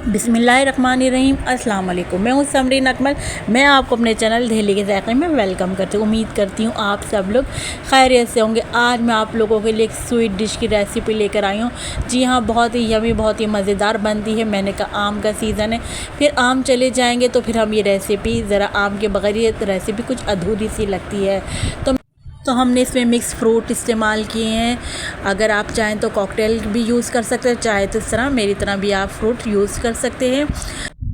बिस्मिल्लाहिर्रहमानिर्रहीम। अस्सलाम वालेकुम। मैं हूँ समरीन अकमल। मैं आपको अपने चैनल दहली के ज़ायक़े में वेलकम करती हूँ। उम्मीद करती हूँ आप सब लोग खैरियत से होंगे। आज मैं आप लोगों के लिए एक स्वीट डिश की रेसिपी लेकर आई हूँ। जी हाँ, बहुत ही यमी, बहुत ही मज़ेदार बनती है। मैंने कहा आम का सीज़न है, फिर आम चले जाएँगे तो फिर हम ये रेसिपी ज़रा आम के बगैर ये रेसिपी कुछ अधूरी सी लगती है। तो हमने इसमें मिक्स फ्रूट इस्तेमाल किए हैं। अगर आप चाहें तो कॉकटेल भी यूज़ कर सकते हैं, चाहे तो इस तरह मेरी तरह भी आप फ्रूट यूज़ कर सकते हैं।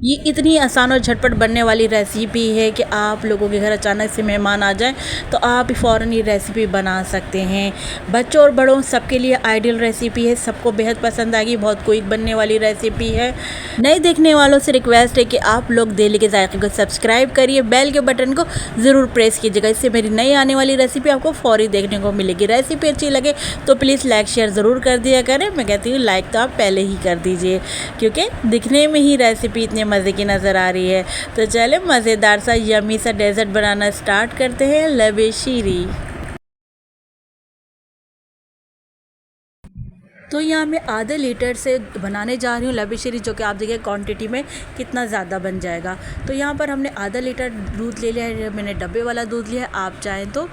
ये इतनी आसान और झटपट बनने वाली रेसिपी है कि आप लोगों के घर अचानक से मेहमान आ जाएं तो आप फ़ौरन ये रेसिपी बना सकते हैं। बच्चों और बड़ों सबके लिए आइडियल रेसिपी है, सबको बेहद पसंद आएगी। बहुत क्विक बनने वाली रेसिपी है। नए देखने वालों से रिक्वेस्ट है कि आप लोग दहली के ज़ायक़े को सब्सक्राइब करिए, बेल के बटन को ज़रूर प्रेस कीजिएगा। इससे मेरी नई आने वाली रेसिपी आपको फ़ौरी देखने को मिलेगी। रेसिपी अच्छी लगे तो प्लीज़ लाइक शेयर ज़रूर कर दिया करें। मैं कहती हूँ लाइक तो आप पहले ही कर दीजिए, क्योंकि दिखने में ही रेसिपी इतने मज़े की नज़र आ रही है। तो चले मज़ेदार सा यमी सा डेज़र्ट बनाना स्टार्ट करते हैं। लबे शीरी। तो यहाँ मैं आधे लीटर से बनाने जा रही हूँ लबे शीरी, जो कि आप देखिए क्वांटिटी में कितना ज़्यादा बन जाएगा। तो यहाँ पर हमने आधा लीटर दूध ले लिया है। मैंने डब्बे वाला दूध लिया है, आप चाहें तो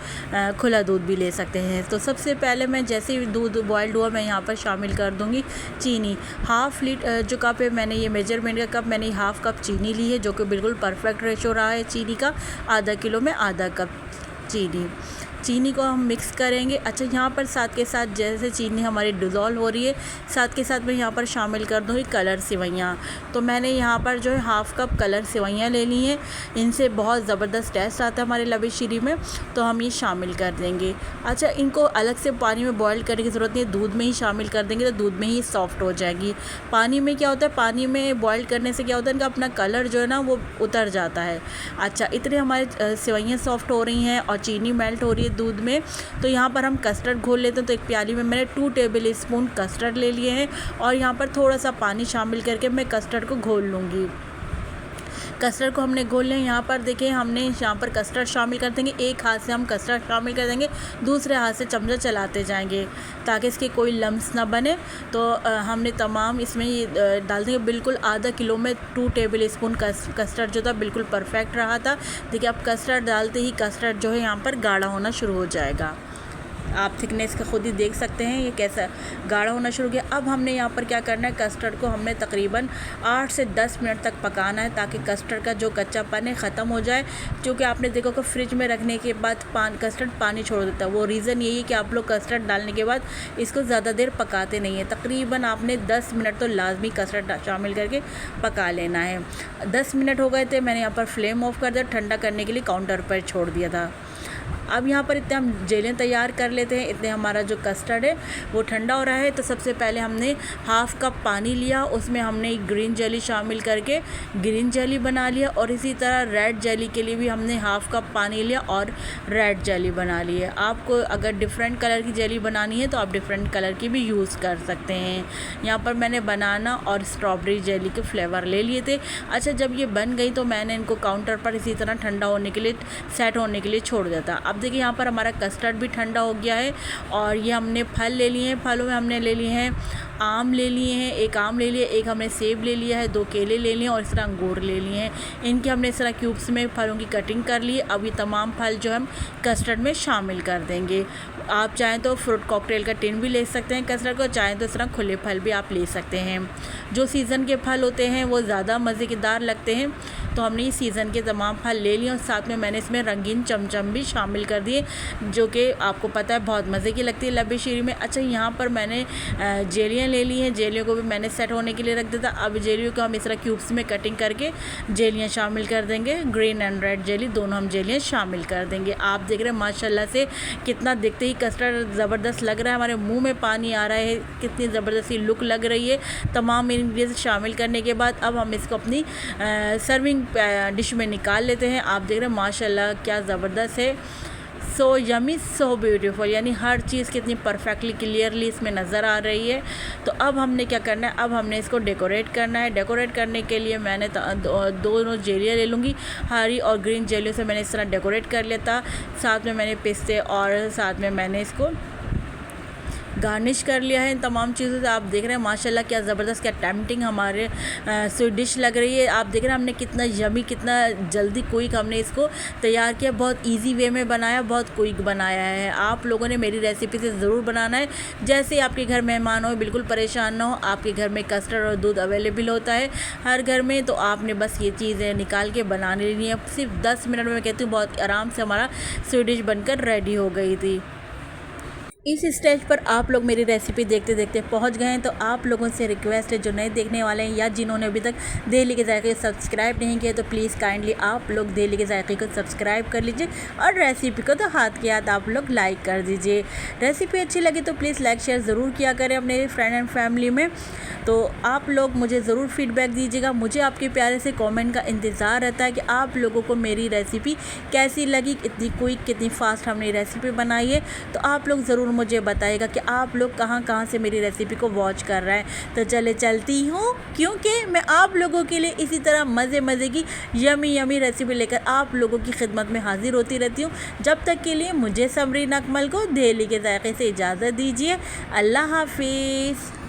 खुला दूध भी ले सकते हैं। तो सबसे पहले मैं जैसे ही दूध बॉयल्ड हुआ मैं यहाँ पर शामिल कर दूँगी चीनी। हाफ़ लीटर जो कप है, मैंने ये मेजरमेंट का कप, मैंने हाफ़ कप चीनी ली है, जो कि बिल्कुल परफेक्ट रेशो रहा है चीनी का। आधा किलो में आधा कप चीनी को हम मिक्स करेंगे। अच्छा, यहाँ पर साथ के साथ जैसे चीनी हमारी डिज़ोल्व हो रही है, साथ के साथ मैं यहाँ पर शामिल कर दूँगी कलर सेवइयाँ। तो मैंने यहाँ पर जो है हाफ़ कप कलर सेवइयाँ ले ली हैं। इनसे बहुत ज़बरदस्त टेस्ट आता है हमारे लबे शीरी में, तो हम ये शामिल कर देंगे। अच्छा, इनको अलग से पानी में बॉयल करने की ज़रूरत नहीं है, दूध में ही शामिल कर देंगे तो दूध में ही सॉफ्ट हो जाएगी। पानी में क्या होता है, पानी में बॉयल करने से क्या होता है, इनका अपना कलर जो है ना वो उतर जाता है। अच्छा, इतने हमारे सेवइयाँ सॉफ्ट हो रही हैं और चीनी मेल्ट हो रही है दूध में। तो यहाँ पर हम कस्टर्ड घोल लेते हैं। तो एक प्याली में मैंने 2 टेबल स्पून कस्टर्ड ले लिए हैं और यहाँ पर थोड़ा सा पानी शामिल करके मैं कस्टर्ड को घोल लूँगी। कस्टर्ड को हमने घोल लिया। यहाँ पर देखिए हमने यहाँ पर कस्टर्ड शामिल कर देंगे। एक हाथ से हम कस्टर्ड शामिल कर देंगे, दूसरे हाथ से चमचा चलाते जाएंगे ताकि इसके कोई लम्स ना बने। तो हमने तमाम इसमें ये डाल देंगे। बिल्कुल आधा किलो में 2 टेबल स्पून कस्टर्ड जो था बिल्कुल परफेक्ट रहा था। देखिए अब कस्टर्ड डालते ही कस्टर्ड जो है यहाँ पर गाढ़ा होना शुरू हो जाएगा। आप थिकनेस का खुद ही देख सकते हैं ये कैसा गाढ़ा होना शुरू हो गया। अब हमने यहाँ पर क्या करना है, कस्टर्ड को हमने तकरीबन 8 से 10 मिनट तक पकाना है ताकि कस्टर्ड का जो कच्चापन है ख़त्म हो जाए। क्योंकि आपने देखो कि फ्रिज में रखने के बाद कस्टर्ड पानी छोड़ देता है। वो रीज़न यही है कि आप लोग कस्टर्ड डालने के बाद इसको ज़्यादा देर पकाते नहीं हैं। तकरीबन आपने 10 मिनट तो लाजमी कस्टर्ड शामिल करके पका लेना है। 10 मिनट हो गए थे, मैंने यहाँ पर फ्लेम ऑफ कर दिया, ठंडा करने के लिए काउंटर पर छोड़ दिया था। अब यहाँ पर इतने हम जेलें तैयार कर लेते हैं। इतने हमारा जो कस्टर्ड है वो ठंडा हो रहा है। तो सबसे पहले हमने हाफ़ कप पानी लिया, उसमें हमने ग्रीन जेली शामिल करके ग्रीन जेली बना लिया। और इसी तरह रेड जेली के लिए भी हमने हाफ़ कप पानी लिया और रेड जेली बना ली है। आपको अगर डिफरेंट कलर की जेली बनानी है तो आप डिफरेंट कलर की भी यूज़ कर सकते हैं। यहाँ पर मैंने बनाना और स्ट्रॉबेरी जेली के फ्लेवर ले लिए थे। अच्छा, जब ये बन गई तो मैंने इनको काउंटर पर इसी तरह ठंडा होने के लिए, सेट होने के लिए छोड़ दिया था। अब देखिए यहाँ पर हमारा कस्टर्ड भी ठंडा हो गया है और ये हमने फल ले लिए हैं। फलों में हमने ले लिए हैं आम ले लिए हैं, एक आम ले लिया, एक हमने सेब ले लिया है, 2 केले ले लिए और इस तरह अंगूर ले लिए हैं। इनके हमने इस तरह क्यूब्स में फलों की कटिंग कर ली। अब ये तमाम फल जो हम कस्टर्ड में शामिल कर देंगे। आप चाहें तो फ्रूट कॉकटेल का टिन भी ले सकते हैं कस्टर्ड को, चाहें तो इस तरह खुले फल भी आप ले सकते हैं। जो सीज़न के फल होते हैं वो ज़्यादा मज़ेदार लगते हैं। तो हमने इस सीज़न के तमाम फल ले लिए और साथ में मैंने इसमें रंगीन चमचम भी शामिल कर दिए, जो कि आपको पता है बहुत मज़े की लगती है लबे शीरी में। अच्छा, यहाँ पर मैंने जेलियाँ ले ली हैं। जेलियों को भी मैंने सेट होने के लिए रख दिया था। अब जेलियों को हम इस तरह क्यूब्स में कटिंग करके जेलियाँ शामिल कर देंगे। ग्रीन एंड रेड जेली दोनों हम जेलियाँ शामिल कर देंगे। आप देख रहे हैं माशाल्लाह से कितना दिखते ही कस्टर्ड ज़बरदस्त लग रहा है, हमारे मुँह में पानी आ रहा है, कितनी ज़बरदस्त लुक लग रही है। तमाम इंग्रेडिएंट्स शामिल करने के बाद अब हम इसको अपनी सर्विंग डिश में निकाल लेते हैं। आप देख रहे हैं माशाल्लाह क्या ज़बरदस्त है। सो यमी, सो ब्यूटीफुल, यानी हर चीज़ कितनी परफेक्टली क्लियरली इसमें नज़र आ रही है। तो अब हमने क्या करना है, अब हमने इसको डेकोरेट करना है। डेकोरेट करने के लिए मैंने दोनों जेलियाँ ले लूँगी। हरी और ग्रीन जेलियों से मैंने इस तरह डेकोरेट कर लिया था। साथ में मैंने पिस्ते और साथ में मैंने इसको गार्निश कर लिया है इन तमाम चीज़ों से। आप देख रहे हैं माशाल्लाह क्या ज़बरदस्त, क्या टेम्पटिंग हमारे स्वीट डिश लग रही है। आप देख रहे हैं हमने कितना यमी, कितना जल्दी क्विक हमने इसको तैयार किया, बहुत इजी वे में बनाया, बहुत क्विक बनाया है। आप लोगों ने मेरी रेसिपी से ज़रूर बनाना है। जैसे आपके घर मेहमान हो, बिल्कुल परेशान ना हो, आपके घर में कस्टर्ड और दूध अवेलेबल होता है हर घर में, तो आपने बस ये चीज़ें निकाल के बना लेनी है। सिर्फ 10 मिनट में, मैं कहती हूँ बहुत आराम से हमारा स्वीट डिश बनकर रेडी हो गई थी। इस स्टेज पर आप लोग मेरी रेसिपी देखते देखते पहुंच गए हैं, तो आप लोगों से रिक्वेस्ट है जो नए देखने वाले हैं या जिन्होंने अभी तक दिल्ली के जायके सब्सक्राइब नहीं किया, तो प्लीज़ काइंडली आप लोग दिल्ली के जायके को सब्सक्राइब कर लीजिए और रेसिपी को तो हाथ के हाथ आप लोग लाइक कर दीजिए। रेसिपी अच्छी लगी तो प्लीज़ लाइक शेयर ज़रूर किया करें अपने फ्रेंड एंड फैमिली में। तो आप लोग मुझे ज़रूर फीडबैक दीजिएगा। मुझे आपके प्यारे से कमेंट का इंतज़ार रहता है कि आप लोगों को मेरी रेसिपी कैसी लगी, कितनी क्विक, कितनी फास्ट हमने रेसिपी बनाई है। तो आप लोग ज़रूर मुझे बताइएगा कि आप लोग कहाँ कहाँ से मेरी रेसिपी को वॉच कर रहे हैं। तो चलती हूँ, क्योंकि मैं आप लोगों के लिए इसी तरह मज़े की यमी रेसिपी लेकर आप लोगों की खिदमत में हाजिर होती रहती हूँ। जब तक के लिए मुझे समरीन अकमल को दिल्ली के जायके से इजाज़त दीजिए। अल्लाह हाफिज़।